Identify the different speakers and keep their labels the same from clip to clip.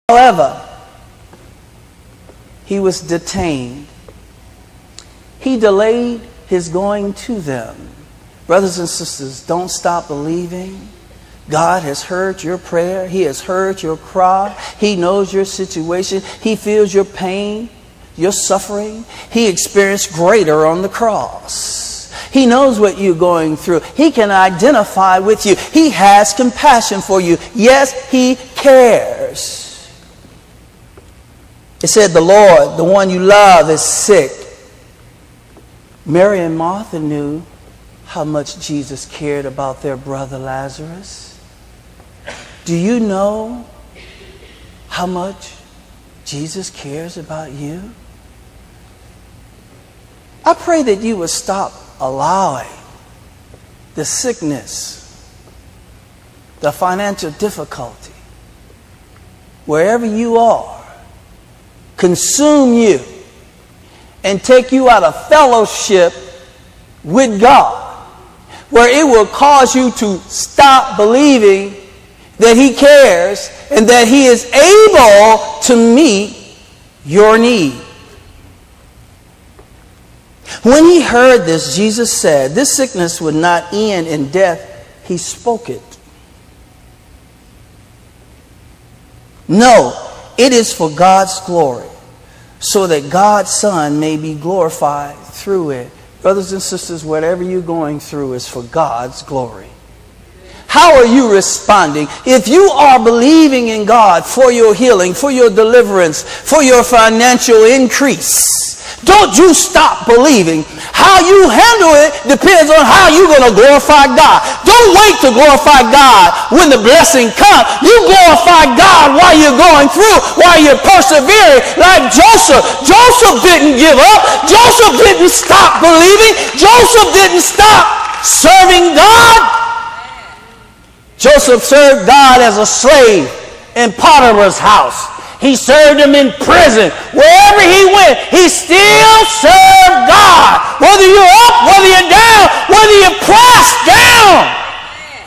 Speaker 1: However, he was detained. He delayed his going to them. Brothers and sisters, don't stop believing. God has heard your prayer. He has heard your cry. He knows your situation. He feels your pain, your suffering. He experienced greater on the cross. He knows what you're going through. He can identify with you. He has compassion for you. Yes, he cares. It said the Lord, the one you love, is sick. Mary and Martha knew how much Jesus cared about their brother Lazarus. Do you know how much Jesus cares about you? I pray that you would stop allowing the sickness, the financial difficulty, wherever you are, consume you and take you out of fellowship with God, where it will cause you to stop believing that he cares and that he is able to meet your need. When he heard this, Jesus said, this sickness would not end in death. He spoke it. No, it is for God's glory, so that God's Son may be glorified through it. Brothers and sisters, whatever you're going through is for God's glory. How are you responding? If you are believing in God for your healing, for your deliverance, for your financial increase, don't you stop believing. How you handle it depends on how you're going to glorify God. Don't wait to glorify God when the blessing comes. You glorify God while you're going through, while you're persevering, like Joseph. Joseph didn't give up. Joseph didn't stop believing. Joseph didn't stop serving God. Joseph served God as a slave in Potiphar's house. He served him in prison. Wherever he went, he still served God. Whether you're up, whether you're down, whether you're pressed down,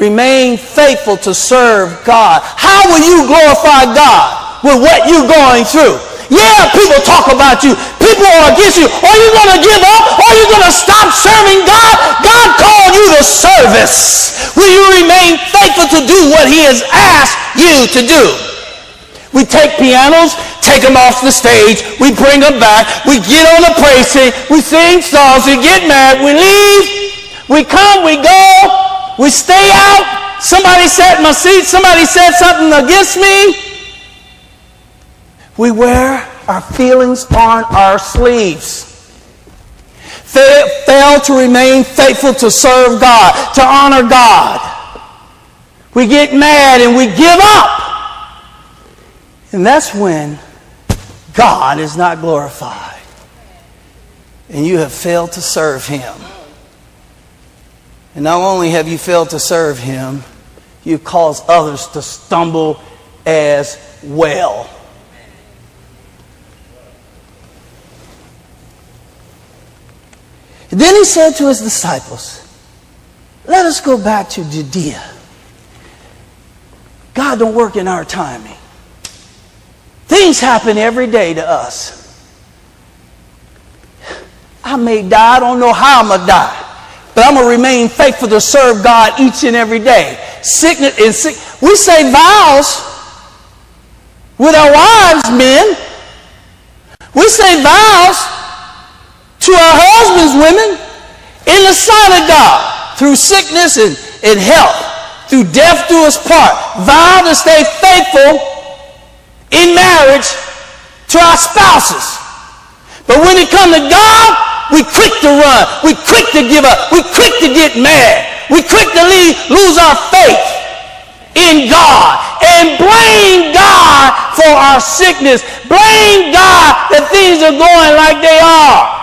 Speaker 1: remain faithful to serve God. How will you glorify God with what you're going through? Yeah, people talk about you. People are against you. Are you going to give up? Are you going to stop serving God? God called you to service. Will you remain faithful to do what he has asked you to do? We take pianos, take them off the stage, we bring them back, we get on the praise team, we sing songs, we get mad, we leave, we come, we go, we stay out. Somebody sat in my seat, somebody said something against me. We wear our feelings on our sleeves. Fail to remain faithful to serve God, to honor God. We get mad and we give up. And that's when God is not glorified. And you have failed to serve him. And not only have you failed to serve him, you've caused others to stumble as well. And then he said to his disciples, let us go back to Judea. God don't work in our timing. Things happen every day to us. I may die. I don't know how I'm going to die. But I'm going to remain faithful to serve God each and every day. Sickness and sick. We say vows with our wives, men. We say vows to our husbands, women, in the sight of God, through sickness and health, through death do us part. Vow to stay faithful in marriage to our spouses. But when it comes to God, we quick to run, we quick to give up, we quick to get mad, we quick to lose our faith in God and blame God for our sickness, blame God that things are going like they are.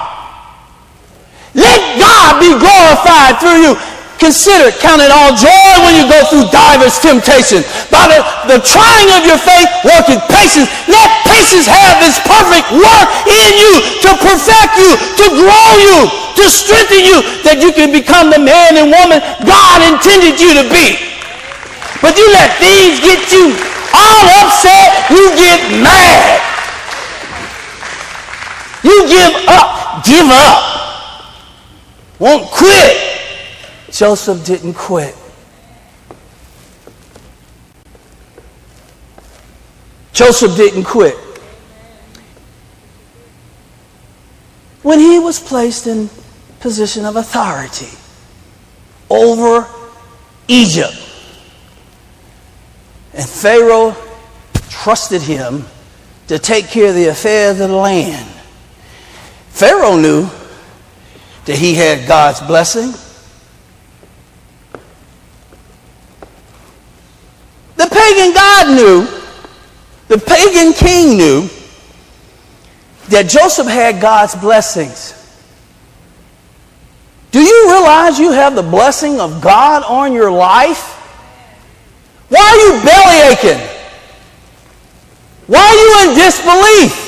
Speaker 1: Let God be glorified through you. Consider, count it all joy when you go through diverse temptations. By the trying of your faith, working patience. Let patience have its perfect work in you to perfect you, to grow you, to strengthen you, that you can become the man and woman God intended you to be. But you let things get you all upset, you get mad. You give up. Give up. Won't quit. Joseph didn't quit. Joseph didn't quit. When he was placed in position of authority over Egypt, and Pharaoh trusted him to take care of the affairs of the land, Pharaoh knew that he had God's blessing. The pagan God knew, the pagan king knew that Joseph had God's blessings. Do you realize you have the blessing of God on your life? Why are you belly aching? Why are you in disbelief?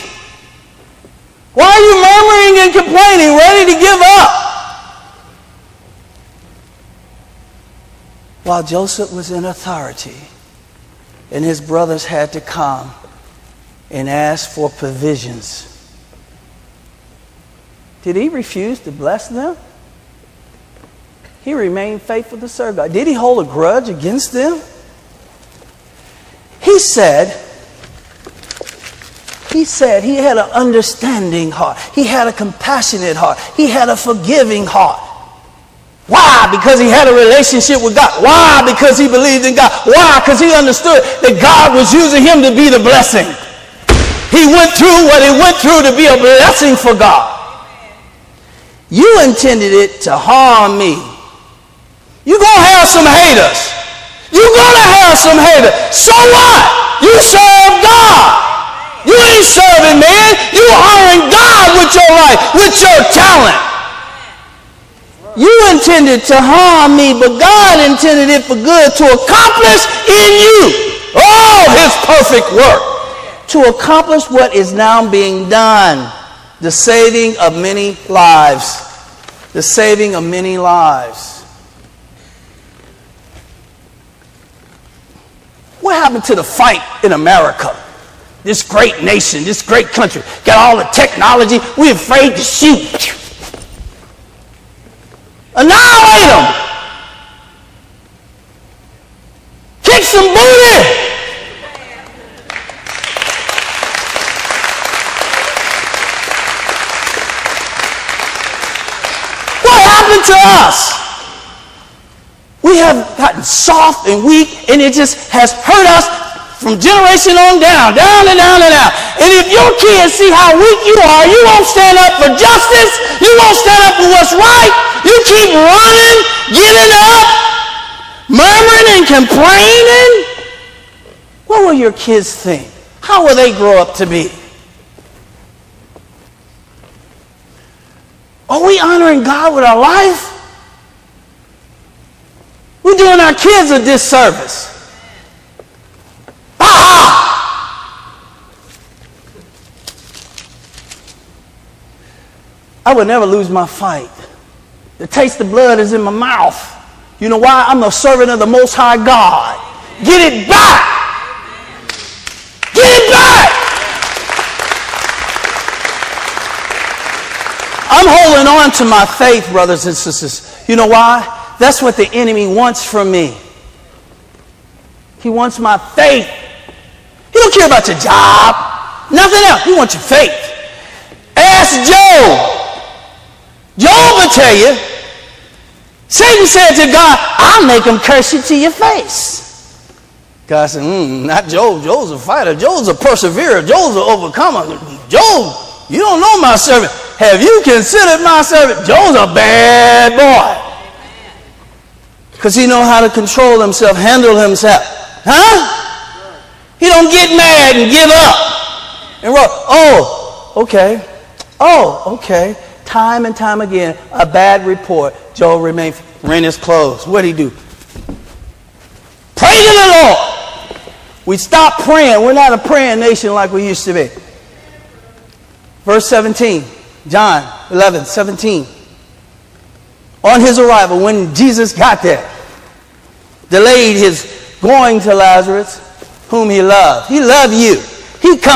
Speaker 1: Why are you murmuring and complaining, ready to give up? While Joseph was in authority, and his brothers had to come and ask for provisions. Did he refuse to bless them? He remained faithful to serve God. Did he hold a grudge against them? He said he had an understanding heart. He had a compassionate heart. He had a forgiving heart. Why? Because he had a relationship with God. Why? Because he believed in God. Why? Because he understood that God was using him to be the blessing. He went through what he went through to be a blessing for God. You intended it to harm me. You're going to have some haters. You're going to have some haters. So what? You serve God. You ain't serving man. You honoring God with your life, with your talent. You intended to harm me, but God intended it for good to accomplish in you all his perfect work. To accomplish what is now being done. The saving of many lives. The saving of many lives. What happened to the fight in America? This great nation, this great country, got all the technology. We're afraid to shoot. Annihilate them. Kick some booty. What happened to us? We have gotten soft and weak, and it just has hurt us from generation on down, down and down and down. And if your kids see how weak you are, you won't stand up for justice. You won't stand up for what's right. You keep running, getting up, murmuring and complaining. What will your kids think? How will they grow up to be? Are we honoring God with our life? We're doing our kids a disservice. I would never lose my fight. The taste of blood is in my mouth. You know why? I'm a servant of the Most High God. Get it back. Get it back. I'm holding on to my faith, brothers and sisters. You know why? That's what the enemy wants from me. He wants my faith. He don't care about your job. Nothing else. He wants your faith. Ask Job. Job will tell you. Satan said to God, I'll make him curse you to your face. God said, not Job. Job's a fighter. Job's a perseverer. Job's an overcomer. Job, you don't know my servant. Have you considered my servant? Job's a bad boy. Because he knows how to control himself, handle himself. Huh? He don't get mad and give up. And oh, okay. Oh, okay. Time and time again, a bad report. Job remained his clothes. What did he do? Pray to the Lord. We stopped praying. We're not a praying nation like we used to be. Verse 17, John 11:17. On his arrival, when Jesus got there, delayed his going to Lazarus, whom he loved. He loved you. He comes